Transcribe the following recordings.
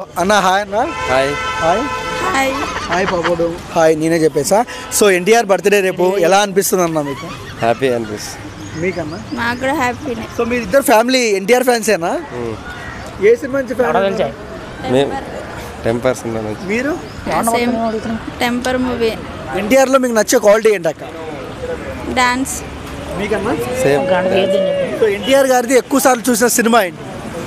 అన్న హాయ్ అన్న. Hi hi hi hi పాపడు హాయ్. నేనే చెప్పేసా. సో ఎన్టీఆర్ బర్త్డే రేపు ఎలా అనిపిస్తుంది అన్న మీకు? హ్యాపీ అనిపిస్తుంది. మీకన్నా? మాకు కూడా హ్యాపీనే. సో మీరు ఇద్దరు ఫ్యామిలీ ఎన్టీఆర్ ఫ్యాన్సేనా? ఏ సినిమా నుంచి ఫ్యాన్? మేము టెంపర్స్ మీరు సేమ్ టెంపర్ మూవీ. ఎన్టీఆర్లో మీకు నచ్చే క్వాలిటీ ఏంటి అక్క? డాన్స్. మీకన్నా? సేమ్. సో ఎన్టీఆర్ గారిది ఎక్కువ సార్లు చూసిన సినిమా ఏంటి?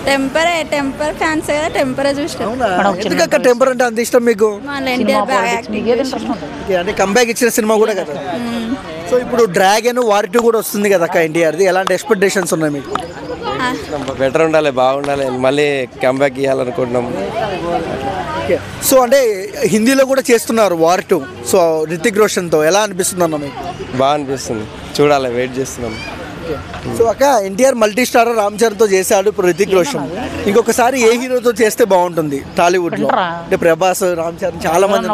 టెంపర్ ఫ్యాన్స్ కదా, టెంపర్ చూసినాం. అవునా? ఎందుకక్క టెంపర్ అంటే అంత ఇష్టం మీకు? మళ్ళీ ఎన్టీఆర్ బాగా యాక్టింగ్ చేసినాం. ఓకే, అంటే కంబ్యాక్ ఇచ్చిన సినిమా కూడా కదా. సో ఇప్పుడు డ్రాగన్ వార్ 2 కూడా వస్తుంది కదా అక్క ఎన్టీఆర్ది. ఎలాంటి ఎక్స్పెక్టేషన్స్ ఉన్నాయి మీకు? బెటర్ ఉండాలి, బాగుండాలి, మళ్ళీ కంబ్యాక్ ఇవ్వాలనుకుంటున్నాం. ఓకే, సో అంటే హిందీలో కూడా చేస్తున్నారు వార్ 2. సో రితిక్ రోషన్తో ఎలా అనిపిస్తుంది అన్న మీకు? బాగా అనిపిస్తుంది, చూడాలి, వెయిట్ చేస్తున్నాం. సో అక్క ఎన్టీఆర్ మల్టీ స్టార్ రామ్ చరణ్తో చేశాడు, ఇప్పుడు రితిక్ రోషన్. ఇంకొకసారి ఏ హీరోతో చేస్తే బాగుంటుంది టాలీవుడ్లో? అంటే ప్రభాస్, రామ్ చరణ్ చాలా మంది.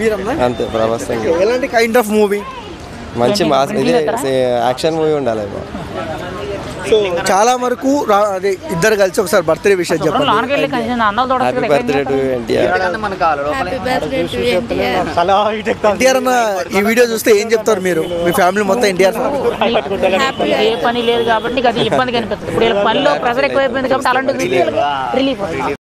మీరన్నా? అంతే, ప్రభాస్. ఎలాంటి కైండ్ ఆఫ్ మూవీ? మంచి మాస్, ఇది యాక్షన్ మూవీ ఉండాలి. సో చాలా వరకు అదే ఇద్దరు కలిసి ఒకసారి బర్త్డే విషయం చెప్పండి. Happy birthday to NTR. Happy birthday to NTR. NTR అన్న ఈ వీడియో చూస్తే ఏం చెప్తారు మీరు? మీ ఫ్యామిలీ మొత్తం ఎన్టీఆర్ ఏ పని లేదు కాబట్టి అది ఇబ్బంది కనిపిస్తుంది. ఇప్పుడు పనిలో ప్రెషర్ ఎక్కువైపోయింది కాబట్టి అలాంటి రిలీఫ్